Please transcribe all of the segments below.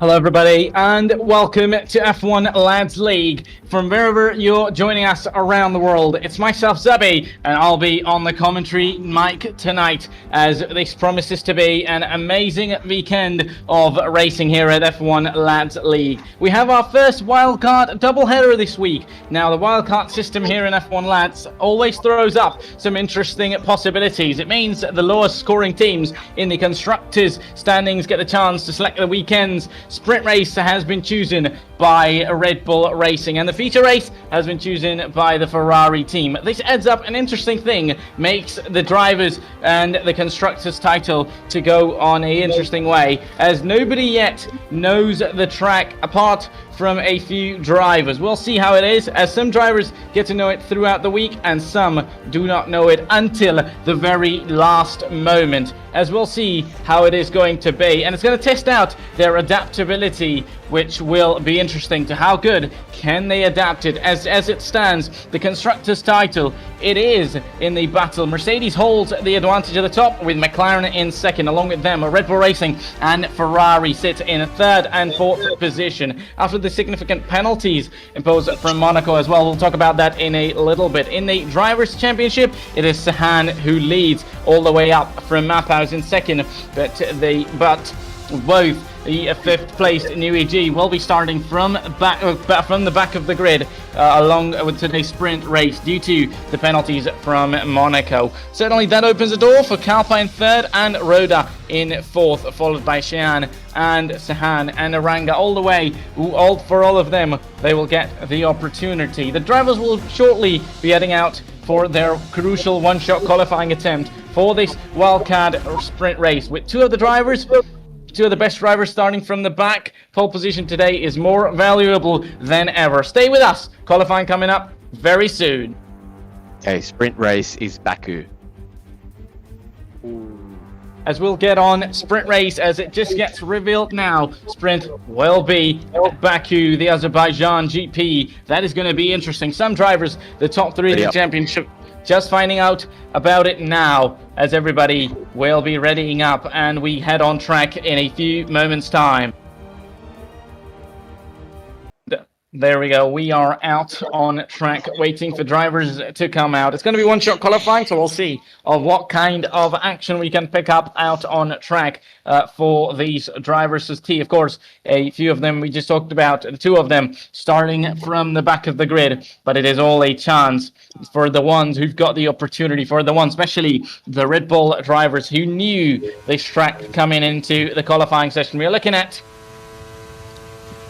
Hello everybody and welcome to F1 Lads League from wherever you're joining us around the world. It's myself Zabi and I'll be on the commentary mic tonight as this promises to be an amazing weekend of racing here at F1 Lads League. We have our first wildcard doubleheader this week. Now the wildcard system here in F1 Lads always throws up some interesting possibilities. It means the lowest scoring teams in the constructors standings get the chance to select the weekend's sprint race has been chosen by Red Bull Racing and the feature race has been chosen by the Ferrari team. This adds up an interesting thing, makes the drivers and the constructors title to go on an interesting way, as nobody yet knows the track apart from a few drivers. We'll see how it is, as some drivers get to know it throughout the week and some do not know it until the very last moment, as we'll see how it is going to be. And it's going to test out their adaptability, which will be interesting to how good can they adapt it. As it stands, the constructors title, it is in the battle. Mercedes holds the advantage at the top with McLaren in second. Along with them, Red Bull Racing and Ferrari sit in third and fourth position after the significant penalties imposed from Monaco as well. We'll talk about that in a little bit. In the Drivers' Championship, it is Sahan who leads all the way up from Maphouse in second, but both the fifth placed New EG will be starting from the back of the grid along with today's sprint race due to the penalties from Monaco. Certainly that opens the door for Kalpa in third and Rhoda in fourth, followed by Xian and Sahan and Aranga all the way. For all of them, they will get the opportunity. The drivers will shortly be heading out for their crucial one-shot qualifying attempt for this wildcard sprint race, with two of the best drivers starting from the back. Pole position today is more valuable than ever. Stay with us. Qualifying coming up very soon. Okay, sprint race is Baku. As we'll get on sprint race as it just gets revealed now. Sprint will be Baku, the Azerbaijan GP. That is going to be interesting. Some drivers, the top three of the championship, just finding out about it now, as everybody will be readying up and we head on track in a few moments' time. There we go. We are out on track waiting for drivers to come out. It's going to be one-shot qualifying, so we'll see of what kind of action we can pick up out on track for these drivers. Of course, a few of them we just talked about, two of them starting from the back of the grid, but it is all a chance for the ones who've got the opportunity, for the ones, especially the Red Bull drivers who knew this track coming into the qualifying session. We're looking at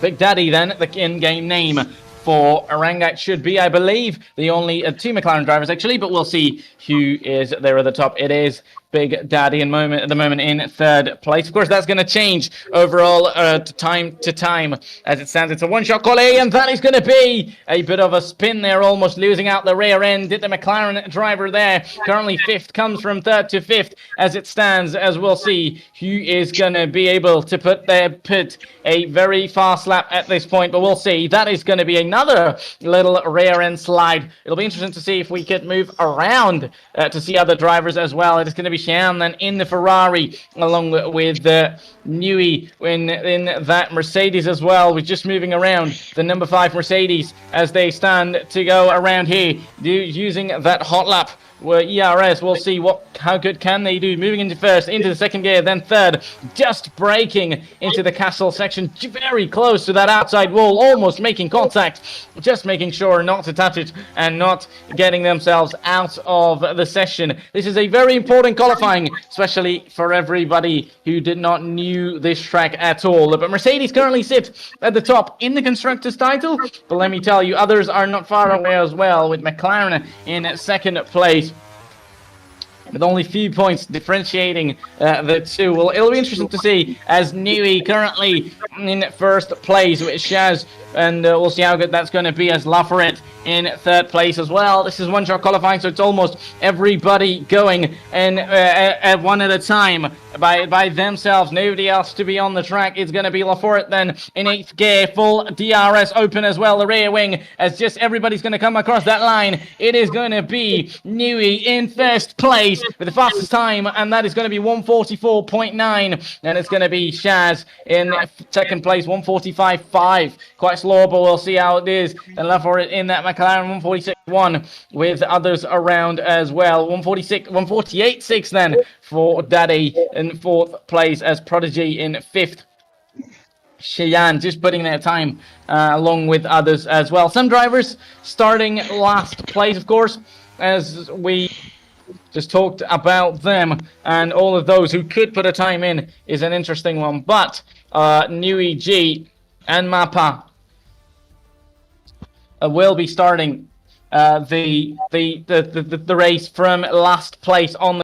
Big Daddy, then, the in-game name for Aranga. It should be, I believe, the only two McLaren drivers, actually, but we'll see who is there at the top. It is Big Daddy at the moment in third place. Of course, that's going to change overall time to time. As it stands, it's a one-shot quali, and that is going to be a bit of a spin there, almost losing out the rear end. Did the McLaren driver there. Currently fifth, comes from third to fifth as it stands, as we'll see who is going to be able to put a very fast lap at this point, but we'll see. That is going to be another little rear end slide. It'll be interesting to see if we could move around to see other drivers as well. It is going to be Xian then in the Ferrari along with Newey in that Mercedes as well. We're just moving around the number 5 Mercedes as they stand to go around here using that hot lap. ERS, we'll see how good can they do. Moving into first, into the second gear, then third, just braking into the castle section, very close to that outside wall, almost making contact, just making sure not to touch it and not getting themselves out of the session. This is a very important qualifying, especially for everybody who did not know this track at all. But Mercedes currently sit at the top in the constructors title, but let me tell you, others are not far away as well, with McLaren in second place, with only few points differentiating the two. Well, it'll be interesting to see, as Newey currently in first place with Shaz and we'll see how good that's going to be as Lafayette in third place as well. This is one-shot qualifying, so it's almost everybody going and one at a time by themselves. Nobody else to be on the track. It's going to be Lafayette then in 8th gear, full DRS open as well. The rear wing, as just everybody's going to come across that line. It is going to be Nui in first place with the fastest time, and that is going to be 144.9. And it's going to be Shaz in second place, 145.5. Quite slow, but we'll see how it is. And Lafayette in that McLaren 146.1 with others around as well. 148.6 then for Daddy in fourth place as Prodigy in fifth. Cheyenne just putting their time along with others as well. Some drivers starting last place, of course, as we just talked about them, and all of those who could put a time in is an interesting one. But Nui G and Mappa will be starting the race from last place on the.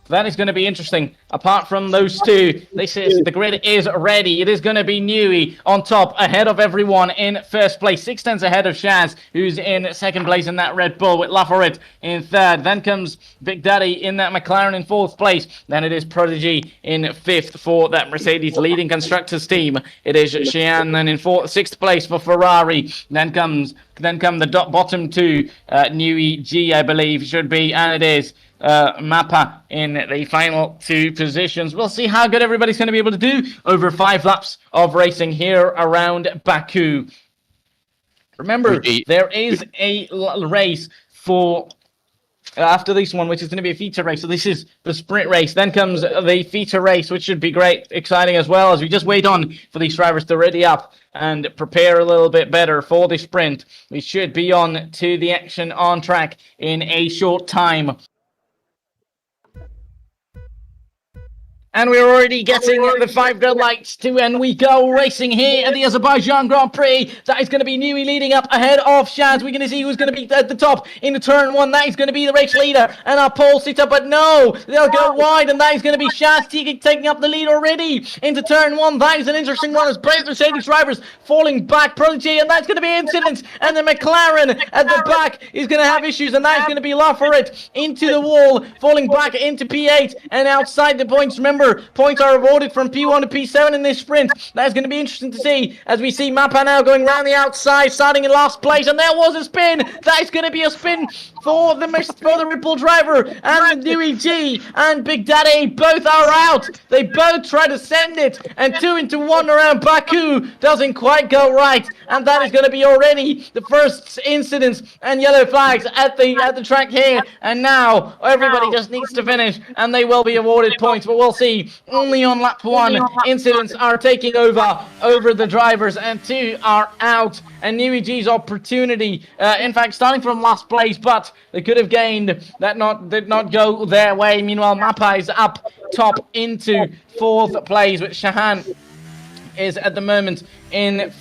That is going to be interesting. Apart from those two, the grid is ready. It is going to be Nui on top, ahead of everyone in first place. 6 tenths ahead of Shaz, who's in second place in that Red Bull, with Lafayette in third. Then comes Big Daddy in that McLaren in fourth place. Then it is Prodigy in fifth for that Mercedes leading constructors team. It is Cheyenne then in sixth place for Ferrari. Then come the bottom two, Nui G, I believe should be, and it is Mappa in the final two positions. We'll see how good everybody's going to be able to do over 5 laps of racing here around Baku. Remember, there is a race for after this one, which is going to be a feature race. So this is the sprint race. Then comes the feature race, which should be great, exciting as well, as we just wait on for these drivers to ready up and prepare a little bit better for the sprint. We should be on to the action on track in a short time. And we're already getting the 5 red lights to when we go racing here at the Azerbaijan Grand Prix. That is going to be Nui leading up ahead of Shaz. We're going to see who's going to be at the top into turn 1. That is going to be the race leader. And our pole sits up, but no, they'll go wide. And that is going to be Shaz taking up the lead already into turn 1. That is an interesting one as both Mercedes drivers falling back. Prodigy, and that's going to be incidents. And the McLaren at the back is going to have issues. And that is going to be Lafayette into the wall, falling back into P8 and outside the points. Remember, points are awarded from P1 to P7 in this sprint. That's going to be interesting to see as we see Mappa now going round the outside, starting in last place, and there was a spin. That is going to be a spin for the Red Bull driver, and the Nui G and Big Daddy both are out. They both try to send it, and 2 into 1 around Baku doesn't quite go right, and that is going to be already the first incidents and yellow flags at the track here. And now everybody just needs to finish, and they will be awarded points. But we'll see. Only on lap 1, incidents are taking over the drivers, and 2 are out. And Nui G's opportunity, in fact, starting from last place, but they could have gained. That did not go their way. Meanwhile, Mappa is up top into 4th place, with Shahan is at the moment in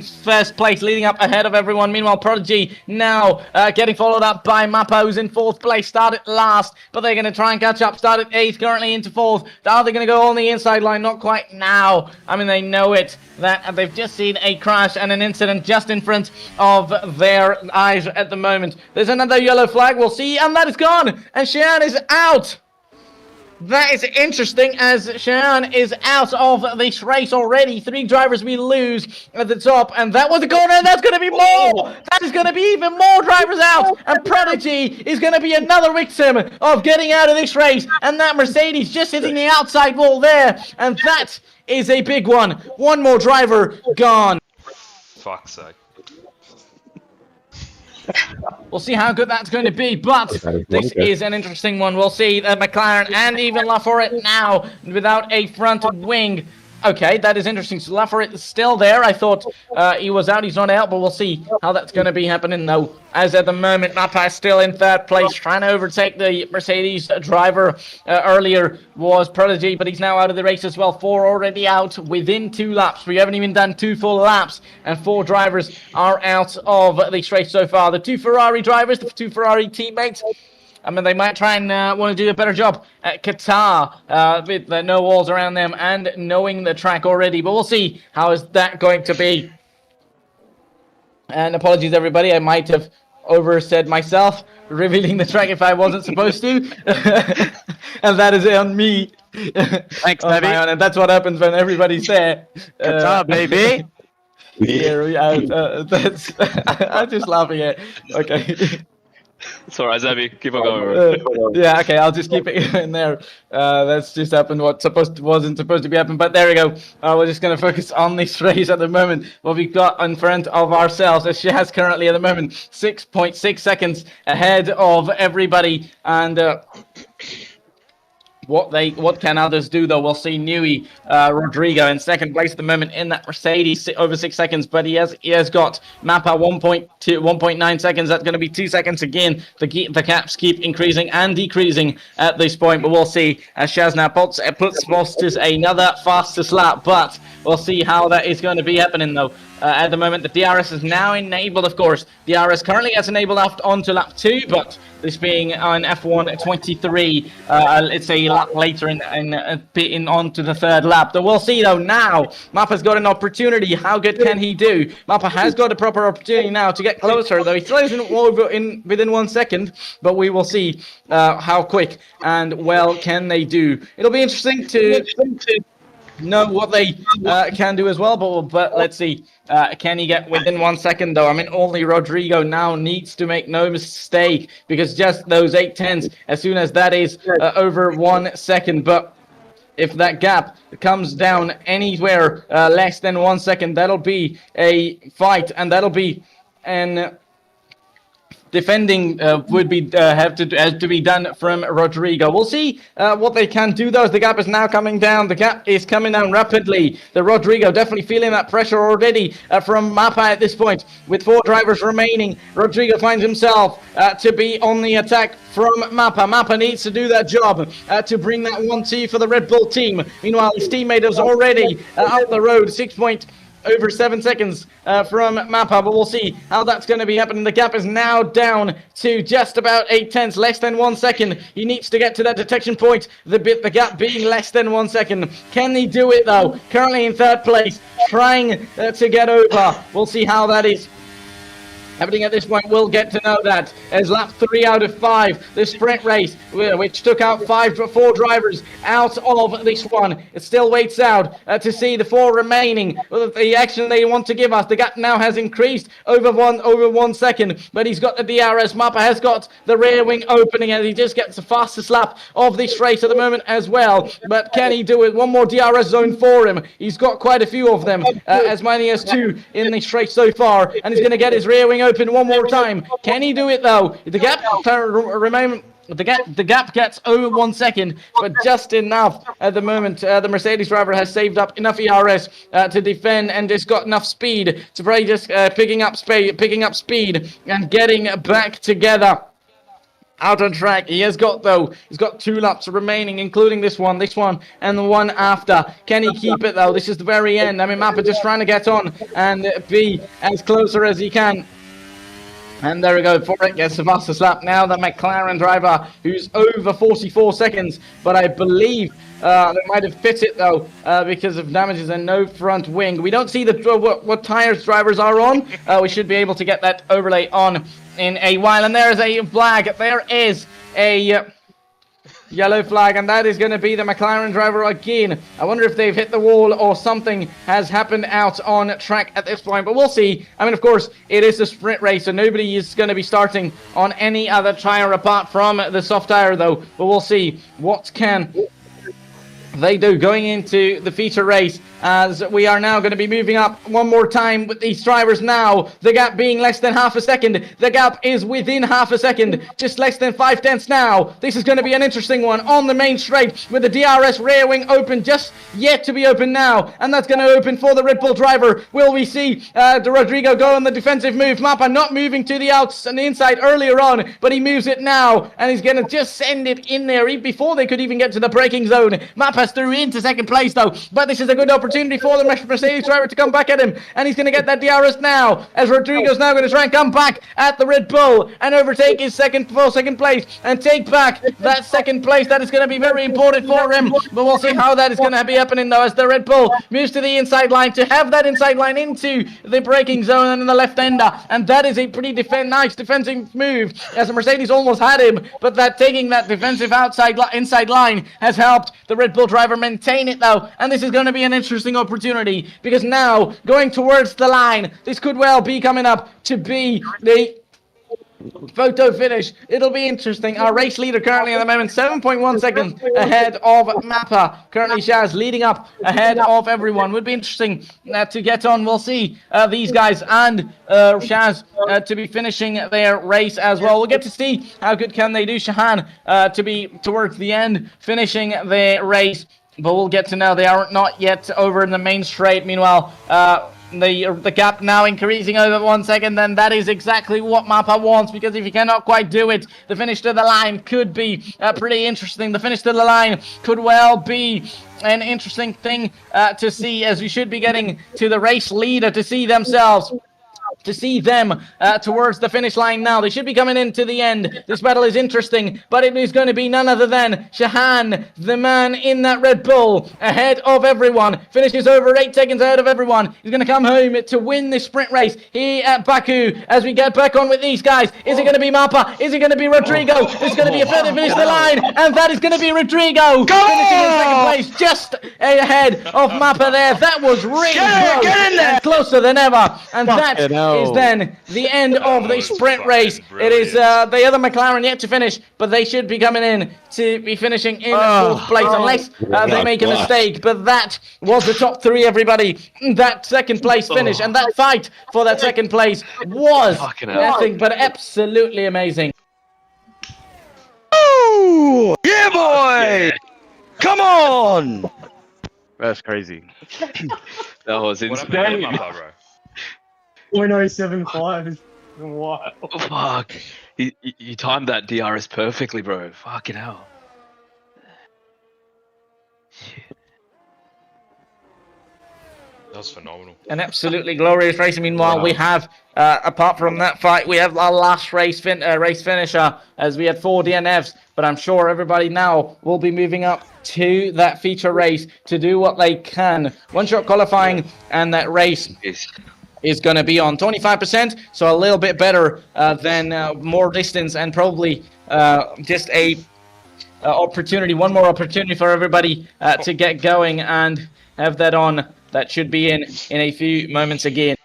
first place, leading up ahead of everyone. Meanwhile, Prodigy now getting followed up by Mappa, who's in 4th place, started last, but they're going to try and catch up. Started 8th, currently into 4th. Are they going to go on the inside line? Not quite now. I mean, they know it, that they've just seen a crash and an incident just in front of their eyes at the moment. There's another yellow flag, we'll see, and that is gone, and Cheyenne is out. That is interesting, as Cheyenne is out of this race already. 3 drivers we lose at the top, and that was a corner, and that's going to be more! That is going to be even more drivers out, and Prodigy is going to be another victim of getting out of this race, and that Mercedes just hitting the outside wall there, and that is a big one. 1 more driver gone. Fuck's sake. We'll see how good that's going to be, but this is an interesting one. We'll see McLaren and even Lafayette now without a front wing. Okay, that is interesting. So Lafayette is still there. I thought he was out. He's not out, but we'll see how that's going to be happening, though. As at the moment, Mappa is still in 3rd place, trying to overtake the Mercedes driver. Earlier was Prodigy, but he's now out of the race as well. 4 already out within 2 laps. We haven't even done 2 full laps, and 4 drivers are out of this race so far. The 2 Ferrari drivers, the 2 Ferrari teammates, I mean, they might try and want to do a better job at Qatar with no walls around them and knowing the track already. But we'll see how is that going to be. And apologies, everybody. I might have oversaid myself, revealing the track if I wasn't supposed to. And that is on me. Thanks, baby. And that's what happens when everybody's there. Qatar, baby. That's I'm just laughing at. Okay. It's alright, Zabby. Keep on going, bro. Yeah, okay, I'll just keep it in there. That's just happened what wasn't supposed to be happening. But there we go. We're just going to focus on this race at the moment. What we've got in front of ourselves, as she has currently at the moment 6.6 seconds ahead of everybody. And what can others do though? We'll see Nui Rodrigo in second place at the moment in that Mercedes over 6 seconds, but he has got Mappa 1.9 seconds. That's going to be 2 seconds again. The gaps keep increasing and decreasing at this point, but we'll see as Shaz now puts Foster's another fastest lap, but we'll see how that is going to be happening though. At the moment, the DRS is now enabled, of course. DRS currently has enabled onto lap 2, but this being on F1 23, it's a lap later in onto the third lap. So we'll see though now. Mappa's got an opportunity. How good can he do? Mappa has got a proper opportunity now to get closer, though he still isn't within 1 second. But we will see how quick and well can they do. It'll be interesting to know what they can do as well, but let's see. Can he get within 1 second though? I mean, only Rodrigo now needs to make no mistake, because just those 8/10s, as soon as that is over 1 second, but if that gap comes down anywhere less than 1 second, that'll be a fight, and that'll be an defending would be have to be done from Rodrigo. We'll see what they can do though. As the gap is now coming down. The gap is coming down rapidly. The Rodrigo definitely feeling that pressure already from Mappa at this point. With 4 drivers remaining, Rodrigo finds himself to be on the attack from Mappa. Mappa needs to do that job to bring that 1-2 for the Red Bull team. Meanwhile, his teammate is already out the road, over 7 seconds from Mappa, but we'll see how that's going to be happening. The gap is now down to just about 8/10, less than 1 second. He needs to get to that detection point, the gap being less than 1 second. Can he do it though? Currently in third place, trying to get over. We'll see how that is happening at this point. We'll get to know that as lap 3 out of 5, the sprint race, which took out 4 drivers out of this one. It still waits out to see the 4 remaining. The action they want to give us. The gap now has increased over 1 second, but he's got the DRS. Mappa has got the rear wing opening, and he just gets the fastest lap of this race at the moment as well. But can he do it? One more DRS zone for him. He's got quite a few of them, as many as 2 in this race so far, and he's going to get his rear wing open one more time. Can he do it though? The gap the gap gets over 1 second, but just enough at the moment. The Mercedes driver has saved up enough ERS to defend, and just got enough speed to probably just picking up speed and getting back together. Out on track, he's got 2 laps remaining, including this one, and the one after. Can he keep it though? This is the very end. I mean, Mappa just trying to get on and be as closer as he can. And there we go, Fouric gets the fastest lap now. The McLaren driver, who's over 44 seconds, but I believe they might have fit it though because of damages and no front wing. We don't see what tires drivers are on. We should be able to get that overlay on in a while. And there is a flag. There is a yellow flag, and that is going to be the McLaren driver again. I wonder if they've hit the wall or something has happened out on track at this point, but we'll see. I mean, of course, it is a sprint race, so nobody is going to be starting on any other tire apart from the soft tire, though. But we'll see what can they do going into the feature race, as we are now going to be moving up one more time with these drivers now. The gap being less than half a second. The gap is within half a second, just less than 5/10 now. This is going to be an interesting one on the main straight with the DRS rear wing open, just yet to be open now, and that's going to open for the Red Bull driver. Will we see the Rodrigo go on the defensive move? Mappa not moving to the outs and the inside earlier on, but he moves it now, and he's going to just send it in there before they could even get to the braking zone. Mappa's through into second place though, but this is a good opportunity opportunity for the Mercedes driver to come back at him, and he's going to get that DRS now, as Rodrigo's now going to try and come back at the Red Bull and overtake his second place and take back that second place. That is going to be very important for him, but we'll see how that is going to be happening though, as the Red Bull moves to the inside line to have that inside line into the braking zone and in the left ender, and that is a pretty nice defensive move, as the Mercedes almost had him, but that taking that defensive inside line has helped the Red Bull driver maintain it though, and this is going to be an interesting opportunity, because now going towards the line, this could well be coming up to be the photo finish. It'll be interesting. Our race leader currently at the moment 7.1 seconds ahead of Mappa. Currently Shaz leading up ahead of everyone. Would be interesting to get on. We'll see these guys and Shaz to be finishing their race as well. We'll get to see how good can they do. Shahan to be towards the end finishing the race, but we'll get to know they are not yet over in the main straight. Meanwhile, the gap now increasing over 1 second, then that is exactly what Mappa wants, because if you cannot quite do it, the finish to the line could be pretty interesting. The finish to the line could well be an interesting thing to see, as we should be getting to the race leader to see them towards the finish line now. They should be coming into the end. This battle is interesting, but it is going to be none other than Shahan, the man in that Red Bull, ahead of everyone. Finishes over 8 seconds ahead of everyone. He's going to come home to win this sprint race here at Baku. As we get back on with these guys, is it going to be Mappa? Is it going to be Rodrigo? It's going to be a further finish the line, and that is going to be Rodrigo finishing in second place, just ahead of Mappa there. That was really close, and closer than ever, and that is then the end of the sprint race. It is the other McLaren yet to finish, but they should be coming in to be finishing in fourth place, unless they make a mistake. But that was the top three, everybody. That second place finish and that fight for that second place was nothing but absolutely amazing. Oh, yeah, boy! Come on! That's crazy. That was insane. 0.075. Wow. Oh, fuck. You timed that DRS perfectly, bro. Fucking hell. That was phenomenal. An absolutely glorious race. Meanwhile, we have, apart from that fight, we have our last race finisher, as we had 4 DNFs. But I'm sure everybody now will be moving up to that feature race to do what they can. One-shot qualifying, and that race is going to be on 25%, so a little bit better than more distance, and probably just a one more opportunity for everybody to get going and have that on. That should be in a few moments again.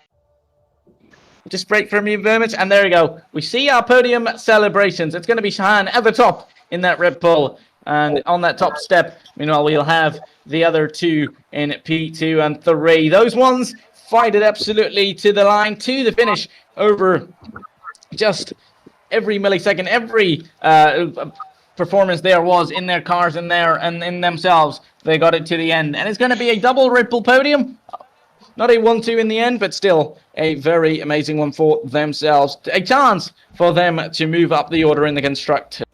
Just break for a few moments, and there we go. We see our podium celebrations. It's going to be Shahan at the top in that Red Bull, and on that top step. Meanwhile, we'll have the other two in P2 and 3. Those ones fight it absolutely to the line, to the finish, over just every millisecond, every performance there was in their cars and in themselves. They got it to the end, and it's going to be a double Red Bull podium. Not a 1-2 in the end, but still a very amazing one for themselves. A chance for them to move up the order in the constructor.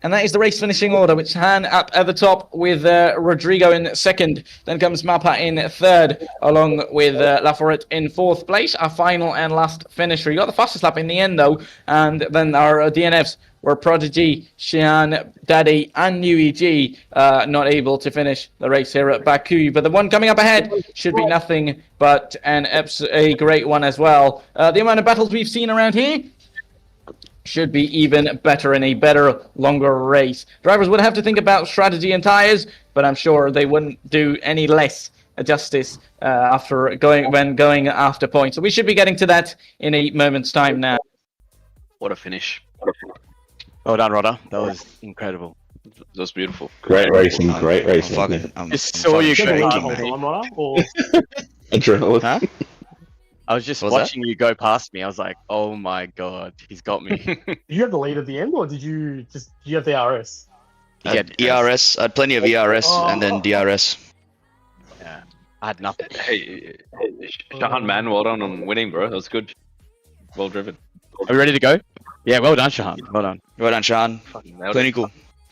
And that is the race finishing order, with Han up at the top with Rodrigo in second. Then comes Mappa in third, along with Laforet in fourth place. Our final and last finisher. You got the fastest lap in the end, though. And then our DNFs were Prodigy, Xian, Daddy, and UEG, not able to finish the race here at Baku. But the one coming up ahead should be nothing but a great one as well. The amount of battles we've seen around here should be even better in a better, longer race. Drivers would have to think about strategy and tires, but I'm sure they wouldn't do any less justice when going after points. So we should be getting to that in a moment's time now. What a finish. Well done, Rodder. That was incredible. That was beautiful. Great racing. Just saw you shaking, mate. Adrenaline. Huh? I was just watching you go past me. I was like, oh my god, he's got me. Did you have the lead at the end, or did you have the ERS? I had ERS. I had plenty of ERS and then DRS. Yeah, I had nothing. Hey, Shahan, man, well done on winning, bro. That was good. Well driven. Are we ready to go? Yeah, well done, Shahan. Well done. Well done, Sean. Fucking nailed it. Clinical.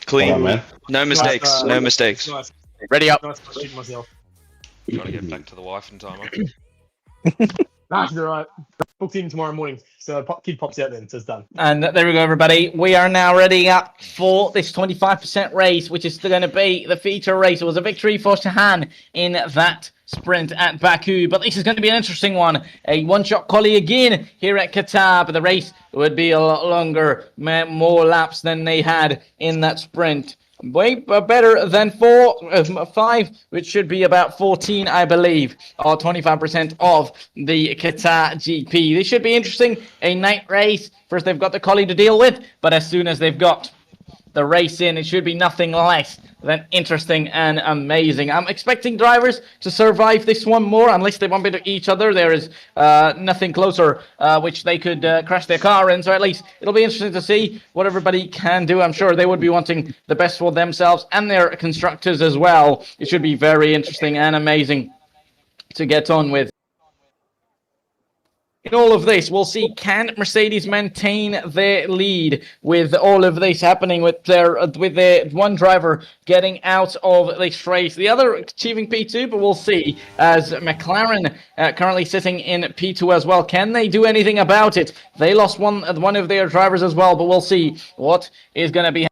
Clean. Well done, man. No mistakes. No mistakes. Nice. Ready up. Nice shooting myself. Trying to get back to the wife in time. Nah, she's alright. Booked in tomorrow morning. So kid pops out then, so it's done. And there we go, everybody. We are now ready up for this 25% race, which is going to be the feature race. It was a victory for Shahan in that sprint at Baku, but this is going to be an interesting one. A one-shot quali again here at Qatar, but the race would be a lot longer, more laps than they had in that sprint. Way better than 5, which should be about 14, I believe, or 25% of the Qatar GP. This should be interesting. A night race. First, they've got the quali to deal with, but as soon as they've got the race in, it should be nothing less than interesting and amazing. I'm expecting drivers to survive this one more, unless they bump into each other. There is nothing closer which they could crash their car in, so at least it'll be interesting to see what everybody can do. I'm sure they would be wanting the best for themselves and their constructors as well. It should be very interesting and amazing to get on with. In all of this, we'll see, can Mercedes maintain their lead with all of this happening, with their one driver getting out of this race, the other achieving P2, but we'll see, as McLaren currently sitting in P2 as well. Can they do anything about it? They lost one of their drivers as well, but we'll see what is going to be.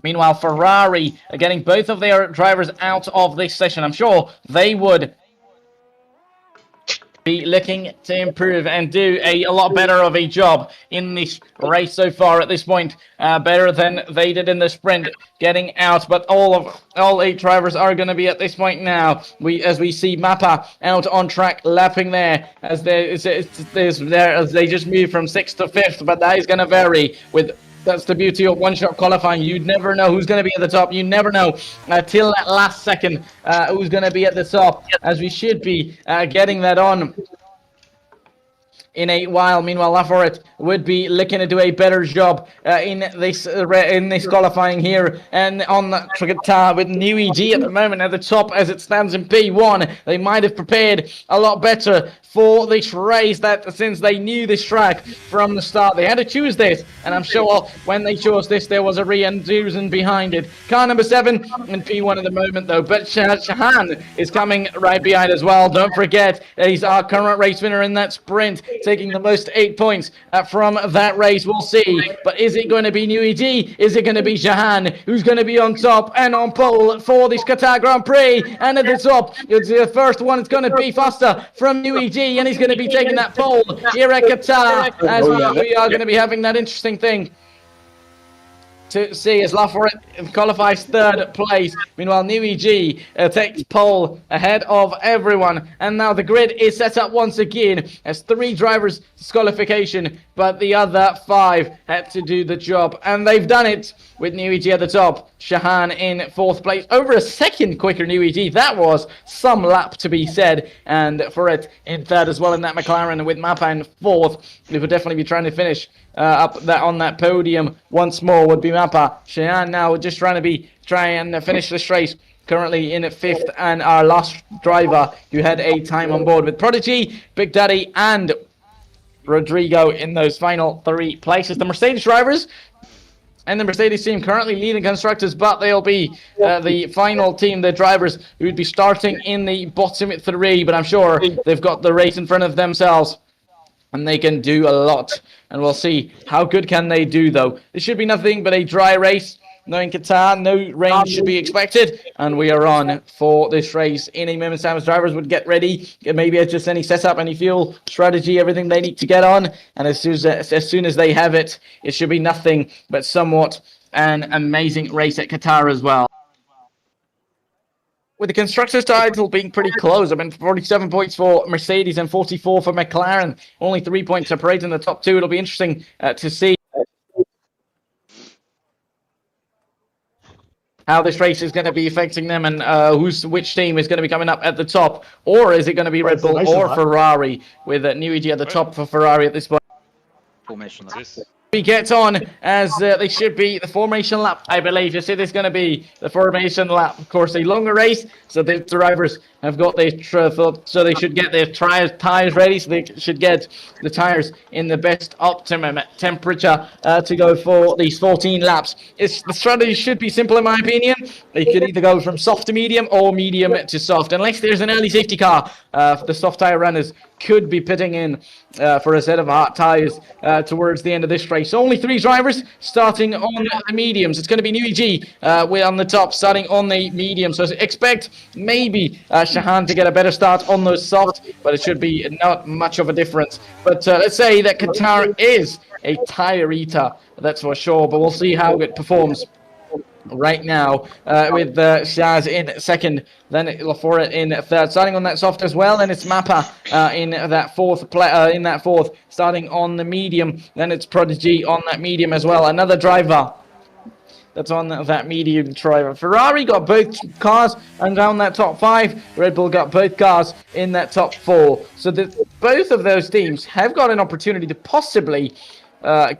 Meanwhile, Ferrari are getting both of their drivers out of this session. I'm sure they would be looking to improve and do a lot better of a job in this race so far at this point, better than they did in the sprint, getting out. But all 8 drivers are going to be at this point now. As we see Mappa out on track, lapping there as they just move from 6th to 5th, but that is going to vary with. That's the beauty of one-shot qualifying. You never know who's going to be at the top. You never know till that last second who's going to be at the top, as we should be getting that on in a while. Meanwhile, Laforet would be looking to do a better job in this qualifying here, and on the Qatar with New EG at the moment at the top as it stands in P1. They might have prepared a lot better for this race, that since they knew this track from the start, they had to choose this, and I'm sure when they chose this, there was a reason behind it. Car number 7 in P1 at the moment, though, but Shahan is coming right behind as well. Don't forget, he's our current race winner in that sprint, taking the most 8 points from that race. We'll see, but is it going to be New EG? Is it going to be Shahan who's going to be on top and on pole for this Qatar Grand Prix? And at the top, it's the first one. It's going to be faster from New EG, and he's going to be taking that pole here at Qatar, as we are going to be having that interesting thing to see as Laforet qualifies 3rd place. Meanwhile, New EG takes pole ahead of everyone. And now the grid is set up once again as 3 drivers disqualification, but the other 5 had to do the job. And they've done it with New EG at the top. Shahan in 4th place. Over a second quicker New EG. That was some lap to be said. And for it in 3rd as well in that McLaren, with Mappa in 4th. We would definitely be trying to finish up that on that podium once more would be Mappa. Shahan now just trying and finish this race. Currently in 5th, and our last driver who had a time on board with Prodigy, Big Daddy, and Rodrigo in those final 3 places. The Mercedes drivers and the Mercedes team currently leading constructors, but they'll be the final team, the drivers who would be starting in the bottom 3, but I'm sure they've got the race in front of themselves and they can do a lot, and we'll see how good can they do, though. This should be nothing but a dry race. No, in Qatar, no rain should be expected, and we are on for this race in a moment's time as drivers would get ready, maybe just any setup, any fuel, strategy, everything they need to get on, and as soon as they have it, it should be nothing but somewhat an amazing race at Qatar as well. With the constructors' title being pretty close, 47 points for Mercedes and 44 for McLaren, only 3 points separating the top 2. It'll be interesting to see how this race is going to be affecting them, and which team is going to be coming up at the top, or is it going to be Red Bull or Ferrari, with New EG at the top for Ferrari at this point. What's this? We get on as they should be the formation lap, I believe. You see, there's going to be the formation lap. Of course, a longer race, so the drivers have got their so they should get their tires ready, so they should get the tires in the best optimum temperature to go for these 14 laps. The strategy should be simple, in my opinion. You could either go from soft to medium or medium to soft, unless there's an early safety car. The soft tire runners could be pitting in for a set of hard tires towards the end of this race. Only 3 drivers starting on the mediums. It's going to be NewEG we're on the top, starting on the medium. So expect maybe Shahan to get a better start on those soft, but it should be not much of a difference. But let's say that Qatar is a tire eater, that's for sure. But we'll see how it performs right now with Shaz in second, then Lafora in third, starting on that soft as well. Then it's Mappa in that fourth, starting on the medium. Then it's Prodigy on that medium as well. Another driver that's on that medium driver. Ferrari got both cars and down that top 5. Red Bull got both cars in that top 4. So both of those teams have got an opportunity to possibly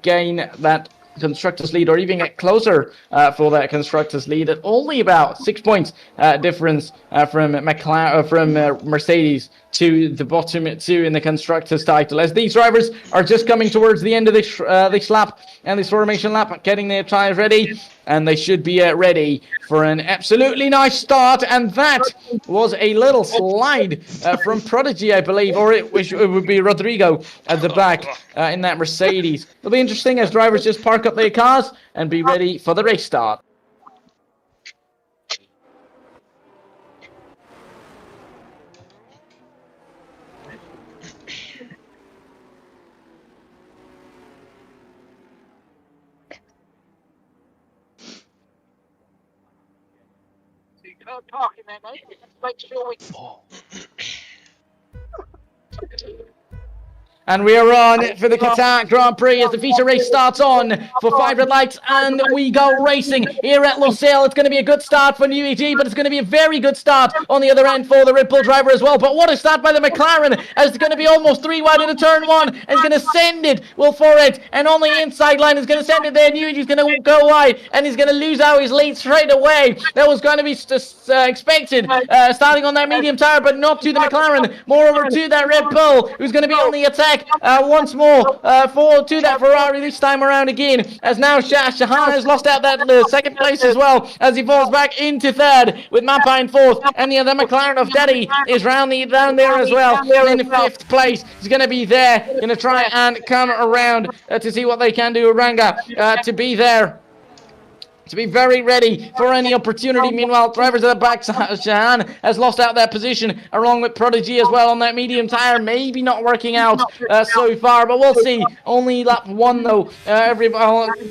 gain that constructors lead, or even get closer for that constructors lead, at only about 6 points difference from Mercedes to the bottom 2 in the constructors title, as these drivers are just coming towards the end of this lap and this formation lap, getting their tires ready, and they should be ready for an absolutely nice start. And that was a little slide from Prodigy, I believe, or it would be Rodrigo at the back in that Mercedes. It'll be interesting as drivers just park up their cars and be ready for the race start. Talking there, mate. Let's make sure we. And we are on for the Qatar Grand Prix as the feature race starts on for 5 red lights, and we go racing here at Lusail. It's going to be a good start for NewEG, but it's going to be a very good start on the other end for the Red Bull driver as well. But what a start by the McLaren, as it's going to be almost 3 wide into turn 1, and he's going to send it, Will for it, and on the inside line, he's going to send it there. NewEG's going to go wide, and he's going to lose out his lead straight away. That was going to be expected, starting on that medium tire, but not to the McLaren. Moreover, to that Red Bull, who's going to be on the attack once more to that Ferrari this time around again, as now Shahan has lost out that second place as well, as he falls back into third with Mappa in fourth, and the other McLaren of Daddy is down there as well, and in 5th place. He's going to be there, going to try and come around to see what they can do. Uranga to be there, to be very ready for any opportunity. Meanwhile, drivers at the back, Shahan has lost out that position along with Prodigy as well on that medium tire. Maybe not working out so far, but we'll see. Only lap 1 though.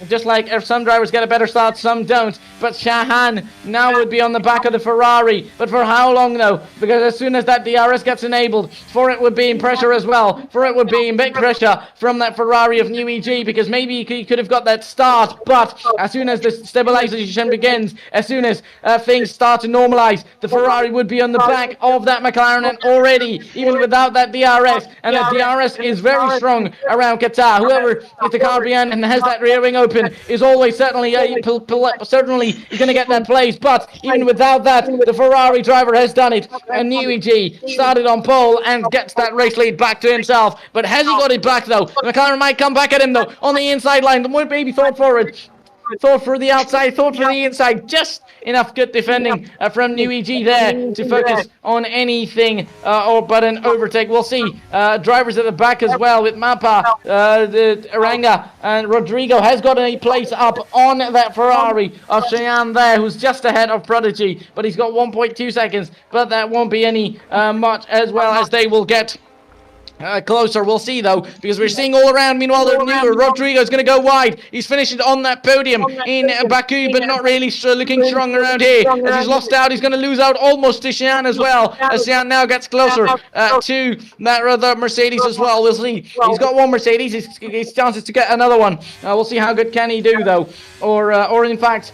Just like some drivers get a better start, some don't. But Shahan now would be on the back of the Ferrari. But for how long though? Because as soon as that DRS gets enabled, for it would be in pressure as well. For it would be in big pressure from that Ferrari of NewEG, because maybe he could have got that start. But as soon as the stabilization begins, as soon as things start to normalize, the Ferrari would be on the back of that McLaren, and already, even without that DRS, and the DRS is very strong around Qatar. Whoever is the car behind and has that rear wing open is always certainly is going to get that place. But even without that, the Ferrari driver has done it, and NewEG started on pole and gets that race lead back to himself. But has he got it back though? McLaren might come back at him though on the inside line. Maybe thought forward, thought for the outside, thought for the inside. Just enough good defending from NewEG there to focus on anything but an overtake. We'll see. Drivers at the back as well with Mappa, the Aranga, and Rodrigo has got a place up on that Ferrari of Cheyenne there, who's just ahead of Prodigy, but he's got 1.2 seconds, but that won't be any much, as well as they will get closer. We'll see though, because we're seeing all around. Meanwhile, Rodrigo's going to go wide. He's finishing on that podium in Baku, but not really looking strong around here, as he's lost out. He's going to lose out almost to Cheyenne as well, as Cheyenne now gets closer to that other Mercedes as well. We'll see. He's got 1 Mercedes. His chances to get another one. We'll see how good can he do though, or in fact,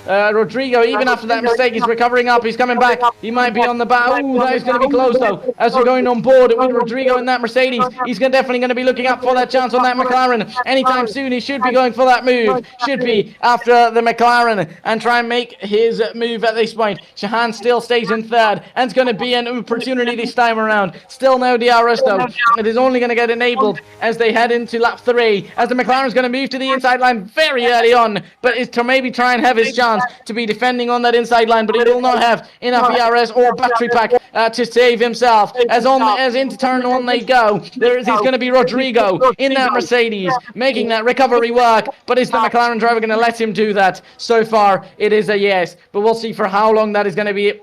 Rodrigo, even after that mistake, is recovering up. He's coming back. He might be on the back. Ooh, that is going to be close, though. As we're going on board with Rodrigo in that Mercedes, he's definitely going to be looking up for that chance on that McLaren. Anytime soon, he should be going for that move. Should be after the McLaren and try and make his move at this point. Shahan still stays in third, and it's going to be an opportunity this time around. Still no DRS, though. It is only going to get enabled as they head into lap 3, as the McLaren's going to move to the inside line very early on, but is to maybe try and have his chance to be defending on that inside line, but he will not have enough ERS or battery pack to save himself. As into turn 1 they go, there is going to be Rodrigo in that Mercedes, making that recovery work, but is the McLaren driver going to let him do that? So far, it is a yes, but we'll see for how long that is going to be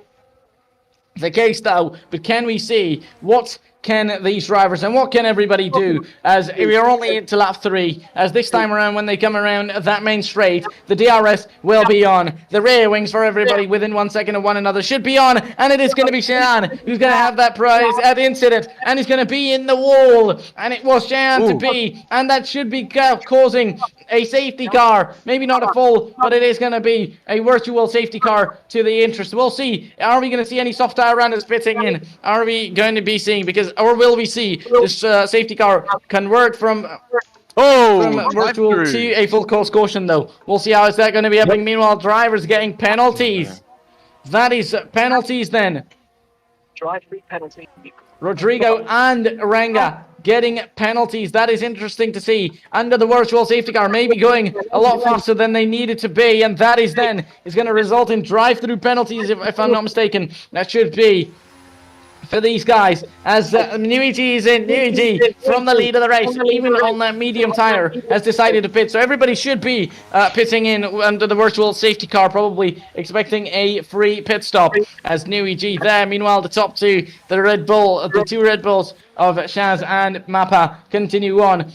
the case, though. But can we see what can these drivers and what can everybody do, as we are only into lap 3, as this time around when they come around that main straight, the DRS will be on. The rear wings for everybody within 1 second of one another should be on, and it is going to be Cheyenne who's going to have that prize at incident, and he's going to be in the wall, and it was Cheyenne to be, and that should be causing a safety car, maybe not a full, but it is going to be a virtual safety car to the interest. We'll see. Are we going to see any soft tire runners fitting in? Are we going to be seeing, or will we see this safety car convert from virtual to a full course caution, though? We'll see how is that going to be happening. Meanwhile, drivers getting penalties. That is penalties then. Drive-through penalty. Rodrigo and Ranga getting penalties. That is interesting to see. Under the virtual safety car, maybe going a lot faster than they needed to be, and that is going to result in drive-through penalties, if I'm not mistaken. That should be for these guys, as Nuigi is in. Nuigi from the lead of the race, even on that medium tire, has decided to pit. So everybody should be pitting in under the virtual safety car, probably expecting a free pit stop, as Nuigi there. Meanwhile, the top two, the two Red Bulls of Shaz and Mappa continue on.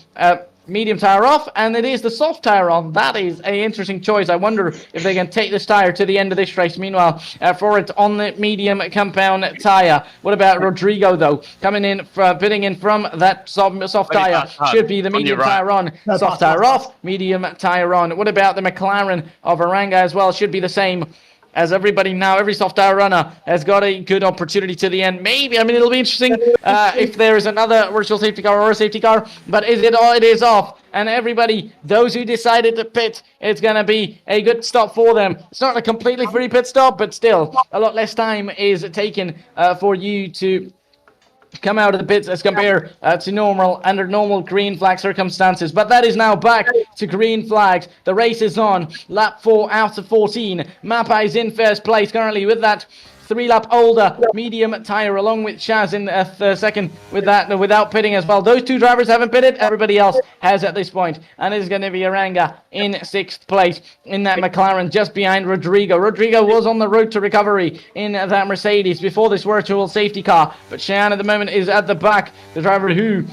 Medium tire off, and it is the soft tire on. That is an interesting choice. I wonder if they can take this tire to the end of this race. Meanwhile, for it on the medium compound tire. What about Rodrigo, though? Coming in, pitting in from that soft tire. Should be the medium tire on. Soft tire off, medium tire on. What about the McLaren of Aranga as well? Should be the same. As everybody now, every soft tire runner has got a good opportunity to the end. Maybe, it'll be interesting if there is another virtual safety car or a safety car, but it is off. And everybody, those who decided to pit, it's going to be a good stop for them. It's not a completely free pit stop, but still, a lot less time is taken for you to come out of the pits as compared to under normal green flag circumstances. But that is now back to green flags. The race is on. Lap 4 out of 14. Mappa is in first place currently with that 3-lap older medium tire, along with Shaz in second with that without pitting as well. Those two drivers haven't pitted. Everybody else has at this point, and it's going to be Aranga in 6th place in that McLaren, just behind Rodrigo. Rodrigo was on the road to recovery in that Mercedes before this virtual safety car, but Cheyenne at the moment is at the back, the driver who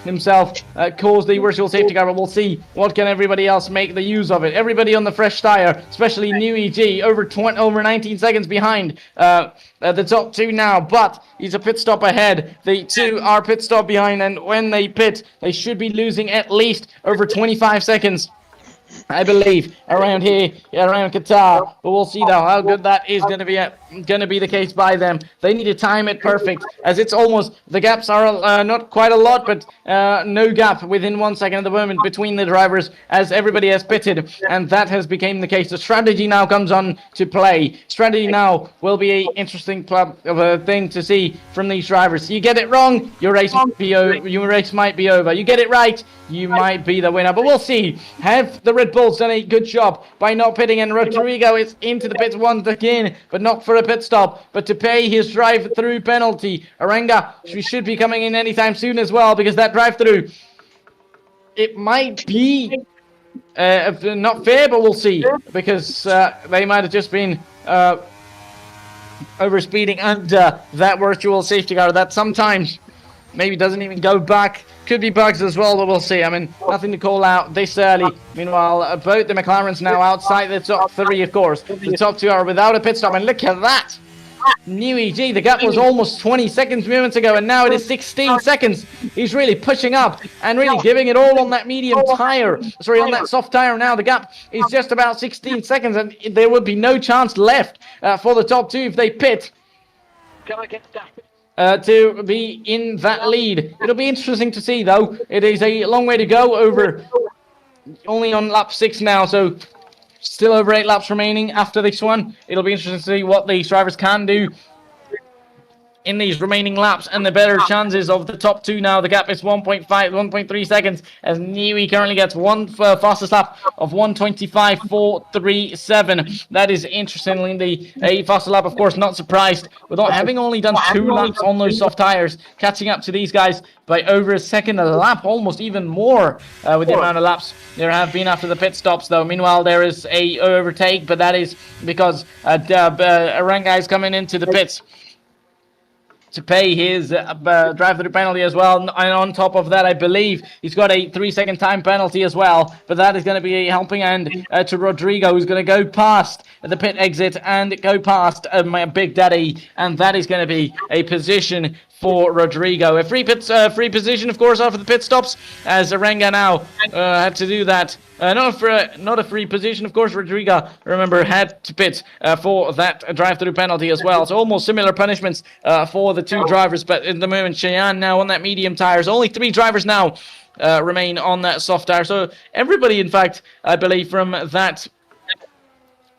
himself caused the virtual safety car, but we'll see what can everybody else make the use of it. Everybody on the fresh tire, especially New EG, over 19 seconds behind the top two now, but he's a pit stop ahead. The two are pit stop behind, and when they pit, they should be losing at least over 25 seconds, I believe, around here, around Qatar. But we'll see, though, how good that is going to be the case by them. They need to time it perfect, as it's almost, the gaps are not quite a lot, but no gap within 1 second at the moment between the drivers, as everybody has pitted, and that has become the case. The strategy now comes on to play. Strategy now will be an interesting thing to see from these drivers. You get it wrong, your race might be over. You get it right, you might be the winner. But we'll see. Have the Red Bulls done a good job by not pitting, and Rodrigo is into the pits once again, but not for a pit stop, but to pay his drive-through penalty. Aranga should be coming in anytime soon as well, because that drive-through, it might be not fair, but we'll see, because they might have just been overspeeding under that virtual safety car that sometimes maybe doesn't even go back. Could be bugs as well, but we'll see. Nothing to call out this early. Meanwhile, both the McLarens now outside the top three, of course. The top two are without a pit stop, and look at that. New EG. The gap was almost 20 seconds moments ago, and now it is 16 seconds. He's really pushing up and really giving it all on that medium tire. Sorry, on that soft tire now. The gap is just about 16 seconds, and there would be no chance left for the top two if they pit. Can I get that? To be in that lead. It'll be interesting to see, though. It is a long way to go, over only on lap 6 now, so still over 8 laps remaining after this one. It'll be interesting to see what these drivers can do in these remaining laps, and the better chances of the top two now. The gap is 1.3 seconds, as Niwi currently gets one fastest lap of 1:25.437. That is interestingly a faster lap, of course, not surprised, without having only done 2 laps on those soft tires, catching up to these guys by over a second a lap, almost even more with the amount of laps there have been after the pit stops, though. Meanwhile, there is a overtake, but that is because Arangai is coming into the pits to pay his drive-through penalty as well. And on top of that, I believe he's got a 3-second time penalty as well. But that is going to be a helping hand to Rodrigo, who's going to go past the pit exit and go past my Big Daddy. And that is going to be a position for Rodrigo. A free position, of course, after the pit stops, as Arenga now had to do that. Not a free position, of course. Rodrigo, remember, had to pit for that drive-through penalty as well. So almost similar punishments for the two drivers. But in the moment, Cheyenne now on that medium tires. Only 3 drivers now remain on that soft tire. So everybody, in fact, I believe from that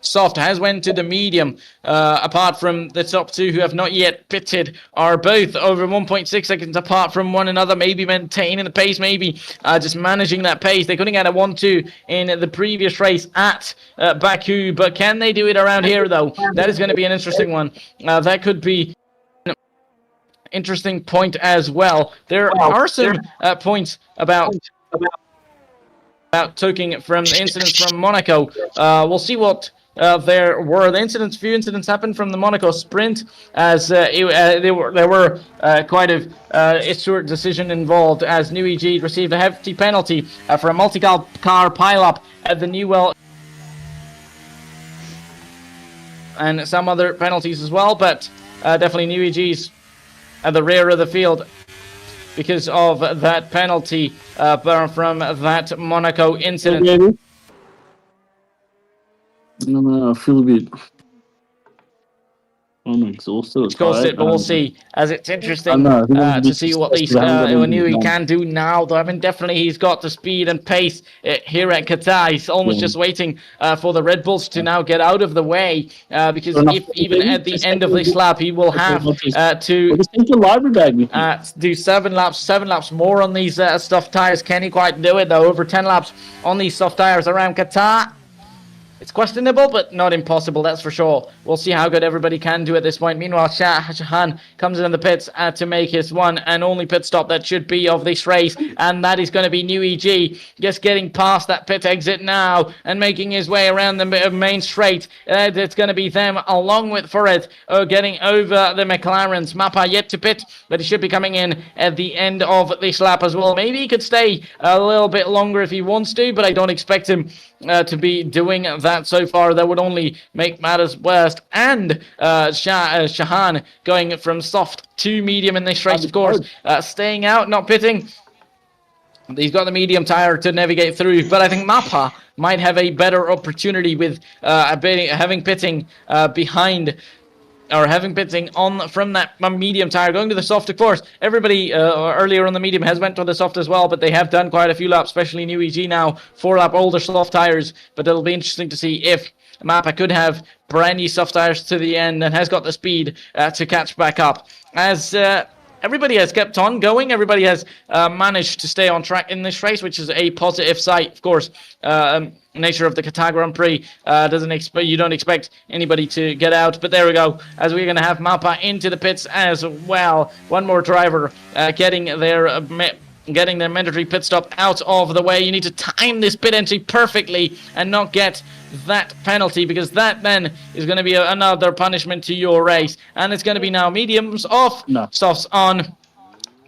soft has went to the medium, apart from the top 2 who have not yet pitted, are both over 1.6 seconds apart from one another, maybe maintaining the pace, maybe just managing that pace. They couldn't get a 1-2 in the previous race at Baku, but can they do it around here, though? That is going to be an interesting one. That could be an interesting point as well. There are some points about taking from the incidents from Monaco. We'll see what there were. Few incidents happened from the Monaco sprint, as there were quite a short decision involved, as New EG received a hefty penalty for a multi-car pileup at the Newell, and some other penalties as well, but definitely New EG's at the rear of the field because of that penalty from that Monaco incident. No, I feel a bit. I'm exhausted. Exhausted, but we'll see. As it's interesting to see what these Nui can do now. Though, I mean, definitely he's got the speed and pace here at Qatar. He's almost just waiting for the Red Bulls to now get out of the way, because if even at the end of this lap, he will have to do 7 laps more on these soft tires. Can he quite do it, though? Over 10 laps on these soft tires around Qatar. It's questionable, but not impossible, that's for sure. We'll see how good everybody can do at this point. Meanwhile, Shahan comes in the pits to make his one and only pit stop that should be of this race, and that is going to be New EG, just getting past that pit exit now and making his way around the main straight. It's going to be them along with Fouret getting over the McLarens. Mappa yet to pit, but he should be coming in at the end of this lap as well. Maybe he could stay a little bit longer if he wants to, but I don't expect him to be doing that so far. That would only make matters worse. And Shahan going from soft to medium in this race, of course, staying out, not pitting. He's got the medium tire to navigate through, but I think Mappa might have a better opportunity with having pitting behind, or having pitting on from that medium tire, going to the soft. Of course, everybody earlier on the medium has went to the soft as well, but they have done quite a few laps, especially New EG now, 4-lap older soft tires. But it'll be interesting to see if Mappa could have brand new soft tires to the end and has got the speed to catch back up. As everybody has kept on going, everybody has managed to stay on track in this race, which is a positive sight, of course. Nature of the Qatar Grand Prix you don't expect anybody to get out, but there we go, as we're going to have Mappa into the pits as well. One more driver getting their mandatory pit stop out of the way. You need to time this pit entry perfectly and not get that penalty, because that then is going to be another punishment to your race. And it's going to be now mediums off, softs on.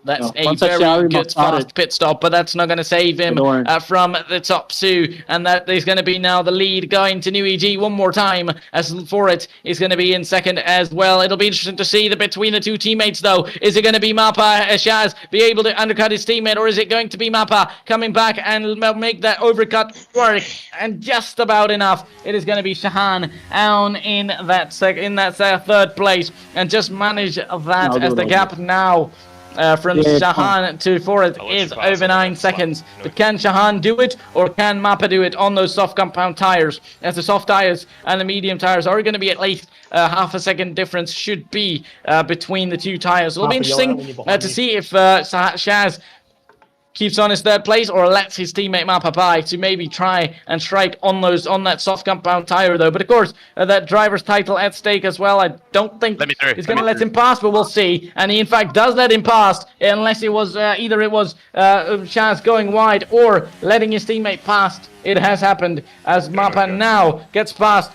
That's Yeah, a once I very shower, good I'll fast pit stop, but that's not going to save him from the top two. And that is going to be now the lead going to New EG one more time, as for it is going to be in second as well. It'll be interesting to see between the two teammates, though. Is it going to be Mappa Shaz be able to undercut his teammate, or is it going to be Mappa coming back and make that overcut work? And just about enough. It is going to be Shahan down in that third place, and just manage that as the gap now from Shahan to Forrest is over 9 seconds. But can Shahan do it, or can Mappa do it on those soft compound tires? As the soft tires and the medium tires are going to be at least half a second difference should be between the two tires. It'll be interesting to see if Shaz keeps on his third place or lets his teammate Mappa by to maybe try and strike on that soft compound tire, though. But of course, that driver's title at stake as well. I don't think he's going to let him pass, but we'll see. And he in fact does let him pass, unless it was either it was Shaz going wide or letting his teammate pass. It has happened as Mappa now gets past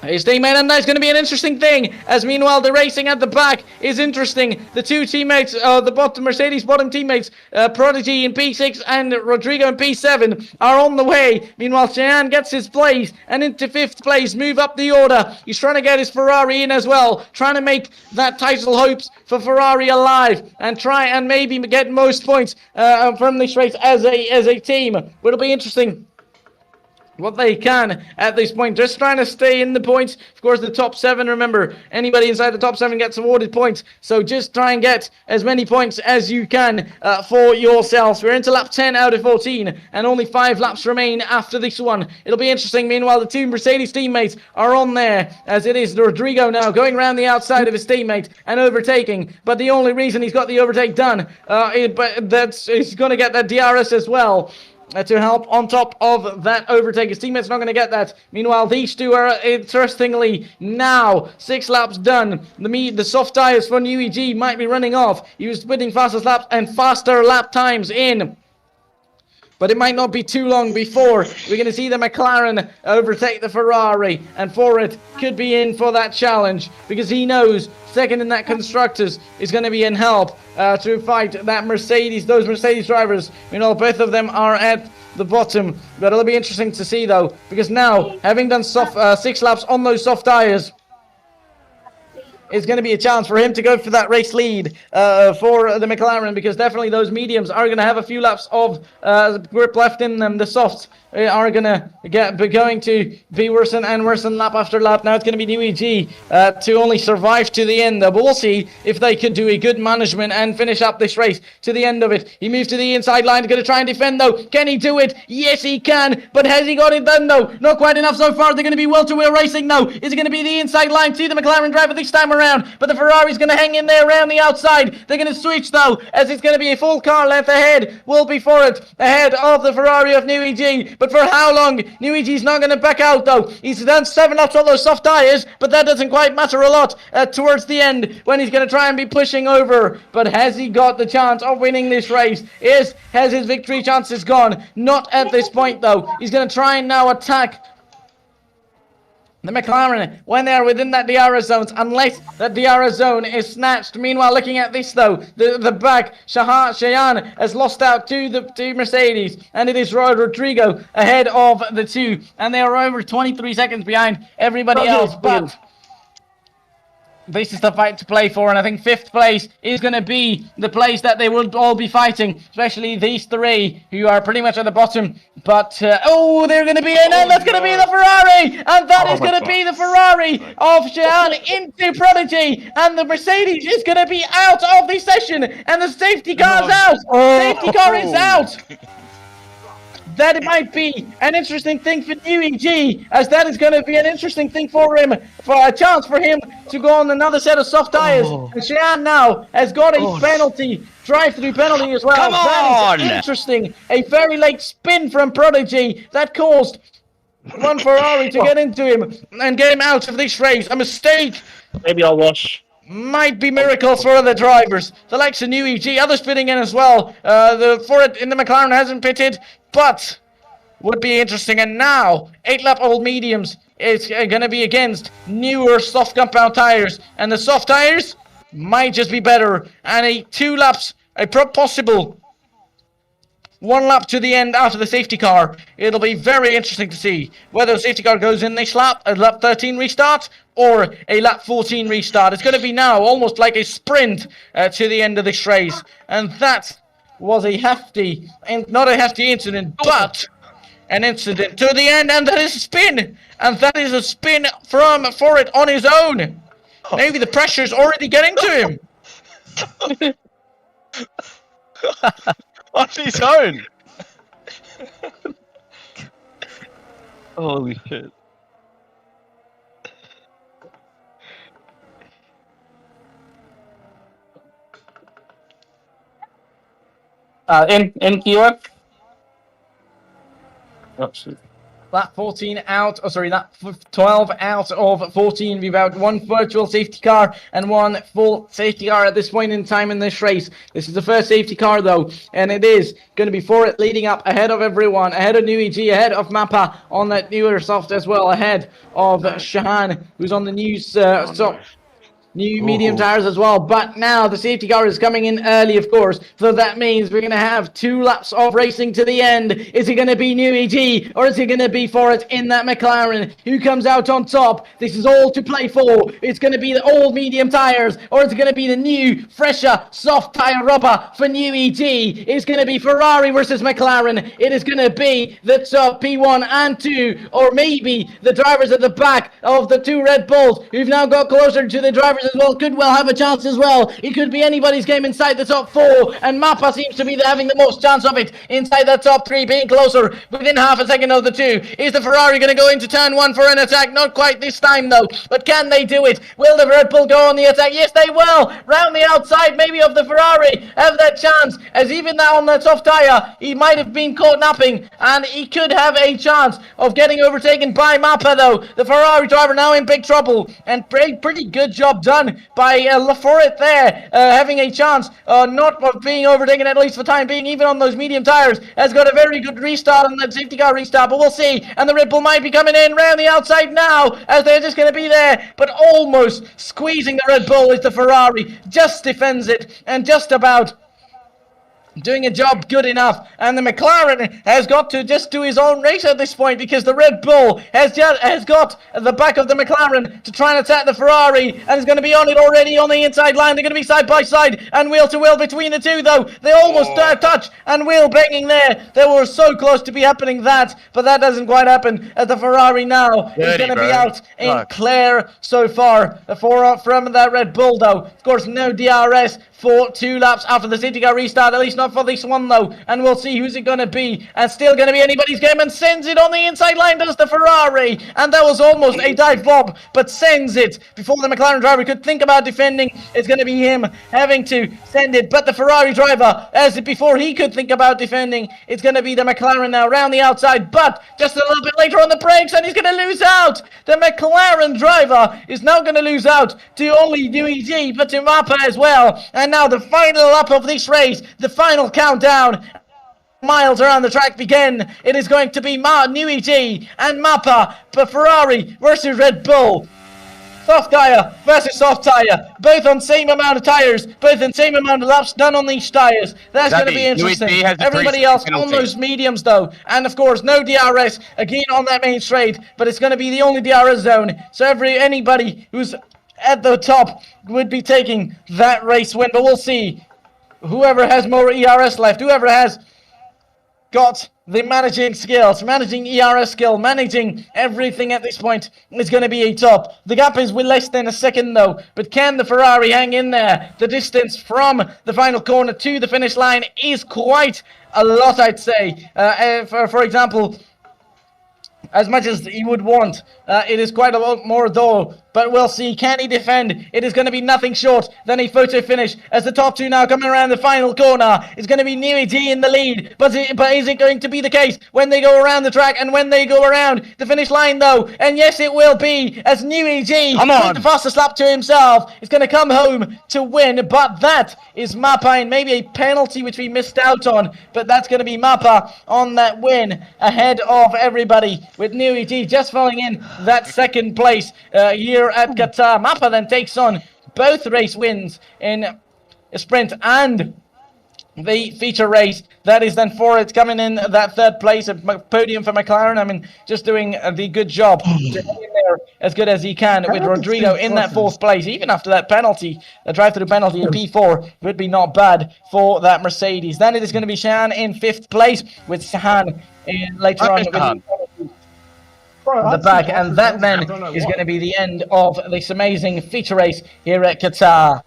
his teammate, and that's going to be an interesting thing, as meanwhile the racing at the back is interesting. The two teammates, the Mercedes bottom teammates, Prodigy in P6 and Rodrigo in P7 are on the way. Meanwhile, Cheyenne gets his place and into 5th place, move up the order. He's trying to get his Ferrari in as well, trying to make that title hopes for Ferrari alive and try and maybe get most points from this race as a team. But it'll be interesting what they can at this point, just trying to stay in the points. Of course, the top 7, remember, anybody inside the top 7 gets awarded points, so just try and get as many points as you can for yourselves. We're into lap 10 out of 14, and only 5 laps remain after this one. It'll be interesting. Meanwhile, the two Mercedes teammates are on there, as it is Rodrigo now going around the outside of his teammate and overtaking, but the only reason he's got the overtake done, he's going to get that DRS as well, to help on top of that overtake. His teammate's not going to get that. Meanwhile, these two are, interestingly, now 6 laps done. The soft tires for New EG might be running off. He was putting fastest laps and faster lap times in. But it might not be too long before we're going to see the McLaren overtake the Ferrari. And for it, could be in for that challenge, because he knows second in that Constructors is going to be in help to fight that those Mercedes drivers. You know, both of them are at the bottom. But it'll be interesting to see, though, because now, having done 6 laps on those soft tires, it's going to be a chance for him to go for that race lead for the McLaren, because definitely those mediums are going to have a few laps of grip left in them. The softs are going to be worse and worse lap after lap. Now it's going to be New EG to only survive to the end, though. But we'll see if they could do a good management and finish up this race to the end of it. He moves to the inside line, going to try and defend, though. Can he do it? Yes, he can. But has he got it done, though? Not quite enough so far. They're going to be welterweight racing, though. Is it going to be the inside line to the McLaren driver this time around? But the Ferrari's going to hang in there around the outside. They're going to switch, though, as it's going to be a full car length ahead. Will be for it, ahead of the Ferrari of New EG. But for how long? New EG's not going to back out, though. He's done 7 laps on those soft tires, but that doesn't quite matter a lot towards the end, when he's going to try and be pushing over. But has he got the chance of winning this race? Has his victory chances gone? Not at this point, though. He's going to try and now attack the McLaren when they are within that DRS zones, unless that DRS zone is snatched. Meanwhile, looking at this, though, the back, Cheyenne has lost out to the Mercedes, and it is Rodrigo ahead of the two, and they are over 23 seconds behind everybody else. But this is the fight to play for, and I think 5th place is going to be the place that they will all be fighting, especially these 3 who are pretty much at the bottom. But, they're going to be in, and that's going to be the Ferrari! And that is going to be the Ferrari of Cheyenne into Prodigy, and the Mercedes is going to be out of the session, and the safety car's out! Safety car is out! That it might be an interesting thing for New EG, as that is going to be an interesting thing for him, for a chance for him to go on another set of soft tires. And Cheyenne now has got a penalty, drive-through penalty as well. Come on! That is interesting. A very late spin from Prodigy that caused one Ferrari to get into him and get him out of this race. A mistake. Maybe I'll wash. Might be miracles for other drivers. The likes of New EG, others pitting in as well. Ford in the McLaren hasn't pitted, but would be interesting. And now 8-lap-old mediums is going to be against newer soft compound tires, and the soft tires might just be better. And a 2 laps, possible 1 lap to the end after the safety car. It'll be very interesting to see whether the safety car goes in this lap, a lap 13 restart, or a lap 14 restart. It's going to be now almost like a sprint to the end of this race. And that was a hefty, and not a hefty incident, but an incident to the end, and that is a spin. And that is a spin for it on his own. Maybe the pressure's already getting to him. On his own. Holy shit. In Kiev. Oh, shit. Lap 14 out, lap 12 out of 14. We've had 1 virtual safety car and 1 full safety car at this point in time in this race. This is the first safety car though, and it is going to be for it leading up ahead of everyone, ahead of New EG, ahead of Mappa on that newer soft as well, ahead of Shahan, who's on the new new medium tires as well. But now the safety car is coming in early, of course, so that means we're going to have 2 laps of racing to the end. Is it going to be New EG, or is it going to be for it in that McLaren? Who comes out on top? This is all to play for. It's going to be the old medium tires, or is it going to be the new, fresher, soft tire rubber for New EG? It's going to be Ferrari versus McLaren. It is going to be the top P1 and 2, or maybe the drivers at the back of the 2 Red Bulls, who've now got closer to the drivers as well, could well have a chance as well. It could be anybody's game inside the top 4, and Mappa seems to be having the most chance of it inside that top 3, being closer within half a second of the 2. Is the Ferrari going to go into turn 1 for an attack? Not quite this time though, but can they do it? Will the Red Bull go on the attack? Yes, they will. Round the outside maybe of the Ferrari, have that chance, as even now on the soft tire he might have been caught napping, and he could have a chance of getting overtaken by Mappa though. The Ferrari driver now in big trouble, and pretty good job done by Laforet there, having a chance not of being overtaken, at least for time being, even on those medium tires. Has got a very good restart on that safety car restart, but we'll see. And the Red Bull might be coming in round the outside now, as they're just going to be there, but almost squeezing the Red Bull is the Ferrari. Just defends it, and just about doing a job good enough, and the McLaren has got to just do his own race at this point, because the Red Bull has got the back of the McLaren to try and attack the Ferrari, and is going to be on it already on the inside line. They're going to be side by side and wheel to wheel between the 2 though. They almost touch, and wheel banging there. They were so close to be happening that, but that doesn't quite happen, as the Ferrari now is going to be out in clear so far from that Red Bull though. Of course, no DRS for 2 laps after the safety car restart, at least not for this one though, and we'll see who's it going to be. And still going to be anybody's game, and sends it on the inside line, does the Ferrari, and that was almost a dive bomb, but sends it before the McLaren driver could think about defending. It's going to be him having to send it, but the Ferrari driver, before he could think about defending, it's going to be the McLaren now round the outside, but just a little bit later on the brakes, and he's going to lose out. The McLaren driver is now going to lose out to only New EG, but to Mappa as well. And now the final lap of this race, the final countdown, miles around the track begin. It is going to be New EG and Mappa, but Ferrari versus Red Bull. Soft tire versus soft tire, both on same amount of tires, both in same amount of laps done on these tires. That's going to be interesting. Everybody else on those mediums though, and of course no DRS again on that main straight, but it's going to be the only DRS zone, so anybody who's at the top would be taking that race win. But we'll see whoever has more ERS left, whoever has got the managing skills, managing ERS skill, managing everything at this point is going to be a top. The gap is with less than a second though, but can the Ferrari hang in there? The distance from the final corner to the finish line is quite a lot, I'd say. For example, as much as he would want, it is quite a lot more though, but we'll see. Can he defend? It is going to be nothing short than a photo finish, as the top 2 now coming around the final corner. It's going to be New EG in the lead, but is it going to be the case when they go around the track and when they go around the finish line though? And yes, it will be, as New EG with the fastest lap to himself is going to come home to win, but that is Mappa, and maybe a penalty which we missed out on, but that's going to be Mappa on that win ahead of everybody, with New EG just falling in that second place here at Qatar. Mappa then takes on both race wins in a sprint and the feature race. That is then for it coming in that third place, a podium for McLaren. I mean, just doing the good job to hang in there as good as he can with Rodrigo in that fourth place. Even after that penalty, the drive-through penalty in P4 would be not bad for that Mercedes. Then it is going to be Shahan in fifth place with Shahan later on with the back, and that then is going to be the end of this amazing feature race here at Qatar.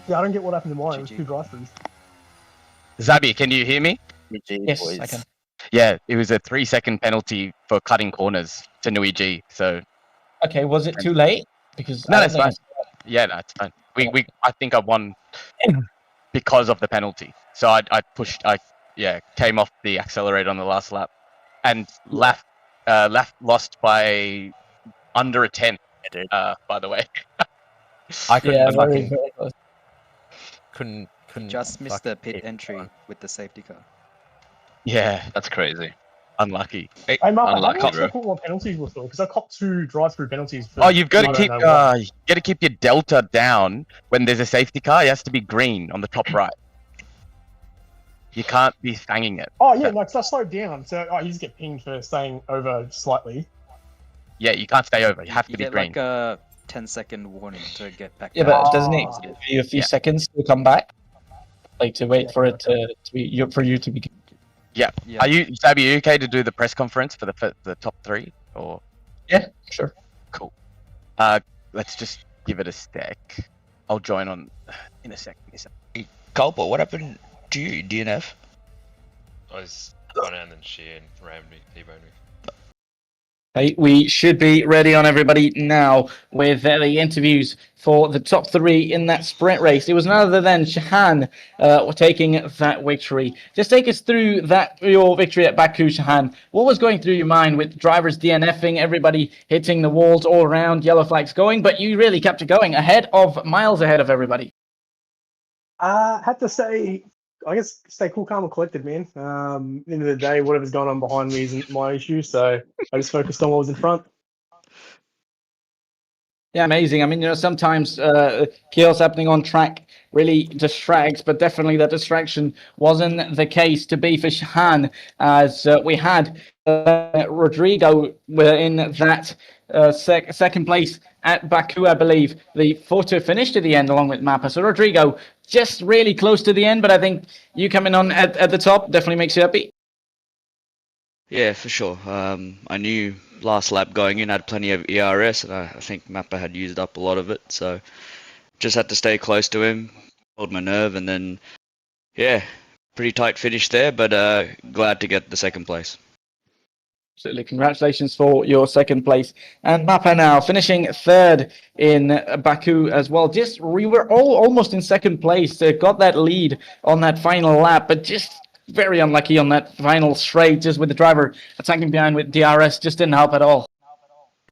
Yeah, I don't get what happened to mine. It was 2 drive-throughs. Zabi, can you hear me? Yes, boys. I can. Yeah, it was a 3-second penalty for cutting corners to Nui G. So. Okay, was it too late? Because no, that's fine. Yeah, that's fine. I think I won because of the penalty. So I came off the accelerator on the last lap, and left lost by under a 10. By the way. I couldn't very couldn't just missed the pit entry with the safety car. Yeah, That's crazy. unlucky. Hey, Mark, Unlucky, how do bro. I put what penalties were for? Because I copped 2 drive-through penalties. For Oh, you've got to keep you got to keep your delta down when there's a safety car. It has to be green on the top right. You can't be hanging it. Oh yeah, no, because I slowed down, so you just get pinged for staying over slightly. Yeah, you can't stay over. You have to You be get green. like a 10-second warning to get back. Yeah, but doesn't it positive. give you a few Yeah. seconds to come back? Like to wait for it to be for you to be. Yeah. Are you, Sabi, are you okay to do the press conference for the top 3? Or Yeah, sure. cool. Let's just give it a sec. I'll join on in a sec. Culpa, what happened to you, DNF? I was gone out and then she and rammed me, T-boned me. Hey, we should be ready on everybody now with the interviews for the top 3 in that sprint race. It was none other than Shahan taking that victory. Just take us through your victory at Baku, Shahan. What was going through your mind with drivers DNFing, everybody hitting the walls all around, yellow flags going, but you really kept it going miles ahead of everybody. Had to say, I guess, stay cool, calm, and collected, man. End of the day, whatever's going on behind me isn't my issue, so I just focused on what was in front. Yeah, amazing. I mean, sometimes chaos happening on track really distracts, but definitely that distraction wasn't the case to be for Shahan, as we had Rodrigo in that second place at Baku, I believe. The photo finished at the end along with Mappa. So Rodrigo just really close to the end, but I think you coming on at the top definitely makes you happy. Yeah, for sure. I knew last lap going in had plenty of ERS, and I think Mappa had used up a lot of it, so just had to stay close to him, hold my nerve, and then, yeah, pretty tight finish there, but glad to get the second place. Absolutely. Congratulations for your second place. And Mappa now finishing third in Baku as well. We were all almost in second place. Got that lead on that final lap, but just very unlucky on that final straight, just with the driver attacking behind with DRS, just didn't help at all.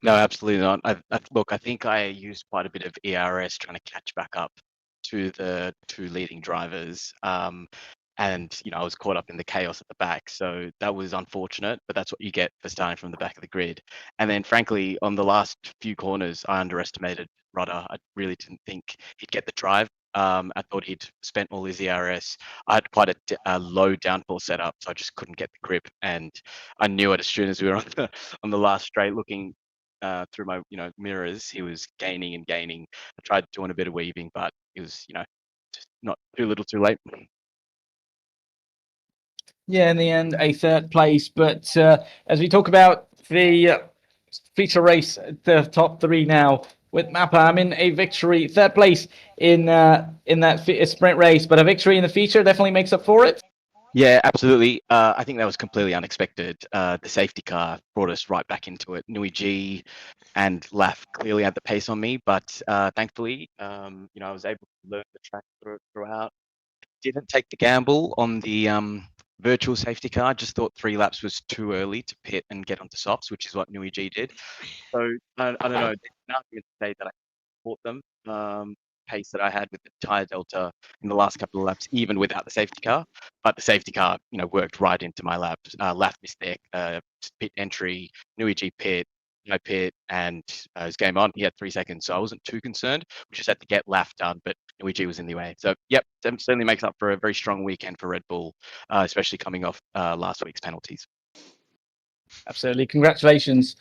No, absolutely not. I think I used quite a bit of ERS trying to catch back up to the 2 leading drivers. And, I was caught up in the chaos at the back. So that was unfortunate, but that's what you get for starting from the back of the grid. And then, frankly, on the last few corners, I underestimated Rudder. I really didn't think he'd get the drive. I thought he'd spent all his ERS. I had quite a low downforce setup, so I just couldn't get the grip. And I knew it as soon as we were on the last straight, looking through my mirrors, he was gaining and gaining. I tried doing a bit of weaving, but it was just not too little, too late. Yeah, in the end, a third place. But as we talk about the feature race, the top 3 now with Mappa, I'm in a victory, third place in that sprint race, but a victory in the feature definitely makes up for it. Yeah, absolutely. I think that was completely unexpected. The safety car brought us right back into it. Nui G and Laf clearly had the pace on me, but thankfully, I was able to learn the track throughout. Didn't take the gamble on the virtual safety car. I just thought 3 laps was too early to pit and get onto softs, which is what Nui G did. So I don't know. There's nothing to say that I caught them. Pace that I had with the tire delta in the last couple of laps, even without the safety car. But the safety car, worked right into my laps. Lap mistake, pit entry, Nui G pit, my pit, and his game on. He had 3 seconds, so I wasn't too concerned. We just had to get lap done, but Luigi was in the way. So, yep, certainly makes up for a very strong weekend for Red Bull, especially coming off last week's penalties. Absolutely. Congratulations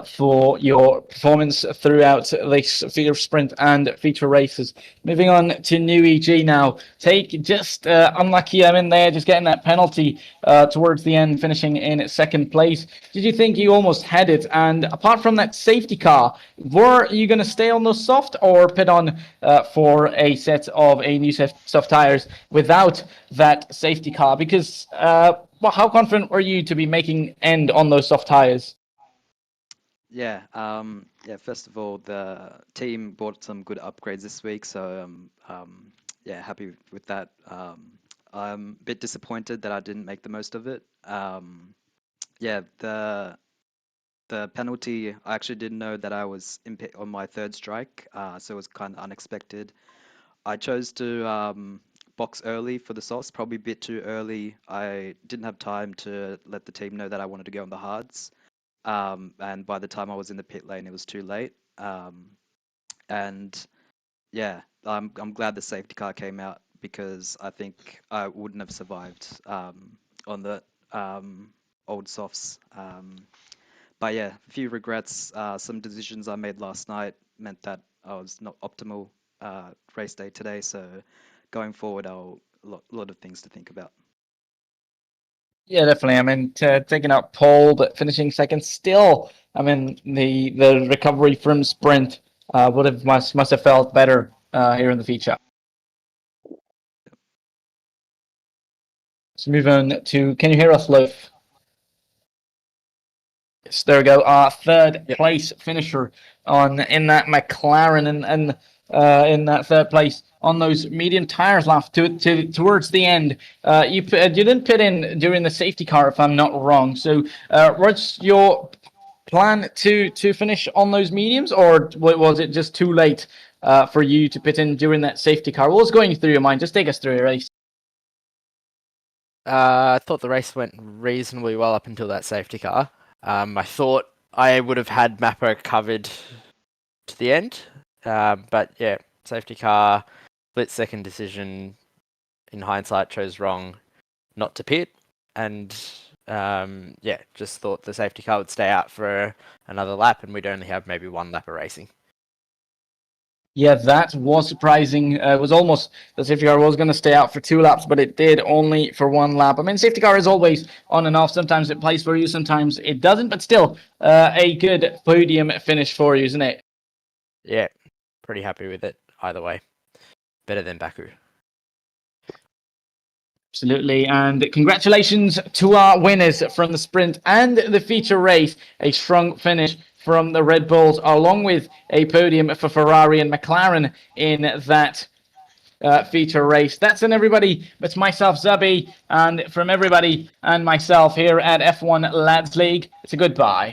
for your performance throughout this feature sprint and feature races. Moving on to new EG now. Take just unlucky, I'm in there, just getting that penalty towards the end, finishing in second place. Did you think you almost had it? And apart from that safety car, were you going to stay on those soft or pit on for a set of a new soft tires without that safety car? Because well, how confident were you to be making end on those soft tires? Yeah, first of all, the team bought some good upgrades this week, so yeah, happy with that. I'm a bit disappointed that I didn't make the most of it. Yeah, the penalty, I actually didn't know that I was in pit on my third strike, so it was kind of unexpected. I chose to box early for the softs, probably a bit too early. I didn't have time to let the team know that I wanted to go on the hards. And by the time I was in the pit lane, it was too late. And yeah, I'm glad the safety car came out because I think I wouldn't have survived on the old softs. But yeah, a few regrets. Some decisions I made last night meant that I was not optimal race day today. So going forward, a lot of things to think about. Yeah, definitely. I mean, taking out pole, but finishing second still. I mean, the recovery from sprint must have felt better here in the feature. Let's move on to. Can you hear us, Loaf? Yes, there we go. Our third place finisher in that McLaren and in that third place on those medium tires left towards the end. You didn't pit in during the safety car, if I'm not wrong. So what's your plan to finish on those mediums, or was it just too late for you to pit in during that safety car? What was going through your mind? Just take us through your race. I thought the race went reasonably well up until that safety car. I thought I would have had Mappa covered to the end, but yeah, safety car, split second decision. In hindsight, chose wrong not to pit, and yeah, just thought the safety car would stay out for another lap, and we'd only have maybe one lap of racing. Yeah, that was surprising. It was almost the safety car was going to stay out for 2 laps, but it did only for 1 lap. I mean, safety car is always on and off. Sometimes it plays for you, sometimes it doesn't, but still a good podium finish for you, isn't it? Yeah, pretty happy with it either way. Better than Baku. Absolutely, and congratulations to our winners from the sprint and the feature race. A strong finish from the Red Bulls, along with a podium for Ferrari and McLaren in that feature race. That's in everybody. It's myself, Zabi, and from everybody and myself here at F1 Lads League, it's a goodbye.